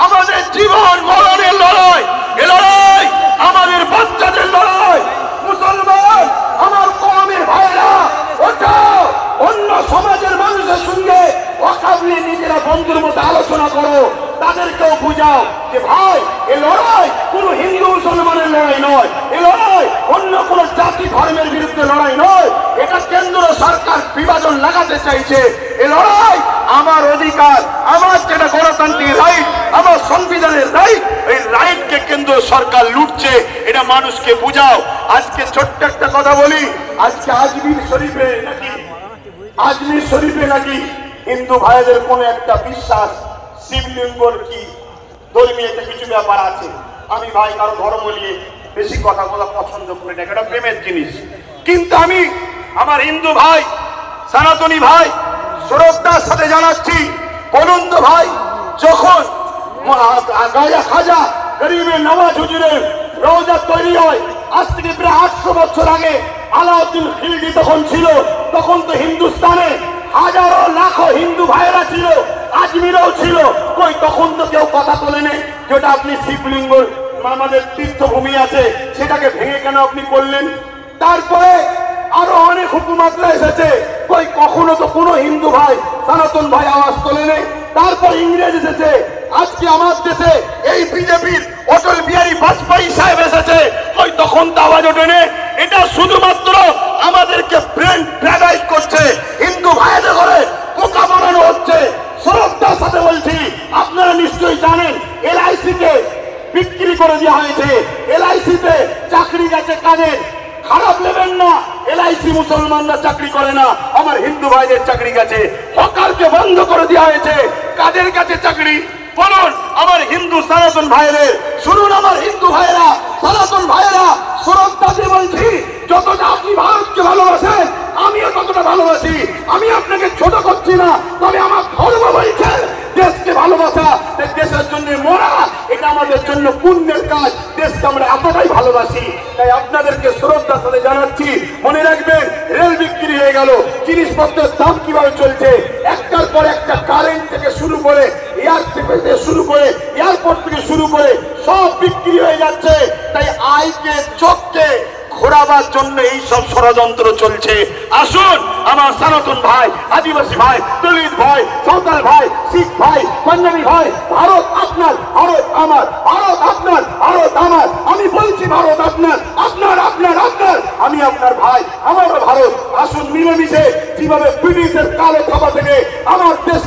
আমাদের জীবন মরণের লড়াই, এ লড়াই আমাদের বাচ্চাদের লড়াই। মুসলমান আমার কওমের ভাইরা, ওঠাও, অন্য সমাজের মানুষের সঙ্গে ওয়াকাবলি নিজেরা বন্ধুর মতো আলোচনা করো, তাদেরকেও বুঝাও যে ভাই এ লড়াই কোনো হিন্দু মুসলমানের লড়াই নয়, এ লড়াই অন্য কোন জাতি ধর্মের বিরুদ্ধে লড়াই নয়। এটা কেন্দ্র সরকার বিভাজন লাগাতে চাইছে। এ লড়াই আমার অধিকার, আমার যেটা গণতান্ত্রিক রাইট, আমার সংবিধানের রাইট, এই রাইটকে কেন্দ্র সরকার লুটছে, এটা মানুষকে বুঝাও। আজকে ছোট্ট একটা কথা বলি, আজকে আজমির শরীফে নাকি হিন্দু ভাইদের কোন একটা বিশ্বাস শিবলিঙ্গর কি ধর্মীয় কিছু ব্যাপার আছে। আমি ভাই কারো ধর্ম নিয়ে বেশি কথা বলা পছন্দ করি না, এটা প্রেমের জিনিস। কিন্তু আমি আমার হিন্দু ভাই, সনাতনী ভাই শ্রদ্ধার সাথে জানাচ্ছি, বলুন তো ভাই, যখন খাজা গরিবের নওয়াজ হুজুরের রওজা তৈরি হয়, আজ থেকে প্রায় 800 বছর আগে আলাউদ্দিন খিলজি তখন ছিল, তখন তো হিন্দুস্তানে হাজারো লাখো হিন্দু ভাইয়েরা ছিল, আজমিরও ছিল, কই তখন তো কেউ কথা তোলে নেই যেটা আপনি শিবলিঙ্গ আমাদের তীর্থভূমি আছে সেটাকে ভেঙে কেন আপনি করলেন? তারপরে আরো অনেক হুকুমাতরা এসেছে, কই কখনো তো কোনো হিন্দু ভাই সনাতন ভাই আওয়াজ তোলে নেই। তারপর ইংরেজ এসেছে, আজকে আমার দেশে এই বিজেপির অটল বিহারী বাজপেয়ী সাহেব এসেছে, কই তখন তো আওয়াজ ওঠেনি। এটা শুধুমাত্র আমাদেরকে ব্রেন প্যারালাইজ করছে, হিন্দু ভাইদের ঘরে পোকা বানানো হচ্ছে। শ্রদ্ধার সাথে বলছি, আপনারা নিশ্চয়ই জানেন LIC কে বিক্রি করে দেওয়া হয়েছে, LIC তে চাকরি গেছে কাদের? খারাপ নেবেন না, LIC মুসলমানরা চাকরি করে না, আমার হিন্দু ভাইদের চাকরি গেছে। হকারকে বন্ধ করে দেওয়া হয়েছে, কাদের কাছে চাকরি বলুন? আমার হিন্দু সনাতন ভাইদের। শুনুন আমার হিন্দু ভাইরা, সনাতন ভাইরা, শ্রদ্ধা দিয়ে বলছি, যতটা আপনি ভারতকে ভালোবাসেন আমিও ততটা ভালোবাসি। আমি আপনাকে ছোট করছি না, তবে আমার ধর্ম বলছে দেশকে ভালোবাসা, দেশের জন্য মরা, এটা আমাদের জন্য পুণ্যের কাজ। দেশকে আমরা এতটাই ভালোবাসি, তাই আপনাদেরকে শ্রদ্ধার সাথে জানাচ্ছি, মনে রাখবেন রেল বিক্রি হয়ে গেল, জিনিসপত্রের দাম কিভাবে চলছে, একটার পর একটা, কারেন্ট থেকে শুরু করে এয়ারপোর্ট থেকে শুরু করে সব বিক্রি হয়ে যাচ্ছে। তাই আইকে চোখকে ঘোরাবার জন্য এই সব ষড়যন্ত্র চলছে। আসুন আমার সনাতন ভাই, আদিবাসী ভাই, দলিত ভাই, সাঁওতাল ভাই, শিখ ভাই, পাঞ্জাবি ভাই, ভারত আপনার, ভারত আমার, ভারত আপনার, ভারত আমার। আমি বলছি ভারত আপনার, আপনার আপনার আপনার, আমি আপনার ভাই, আমারও ভারত। আসুন মিলেমিশে যেভাবে ব্রিটিশের কালো থাবা থেকে আমার দেশ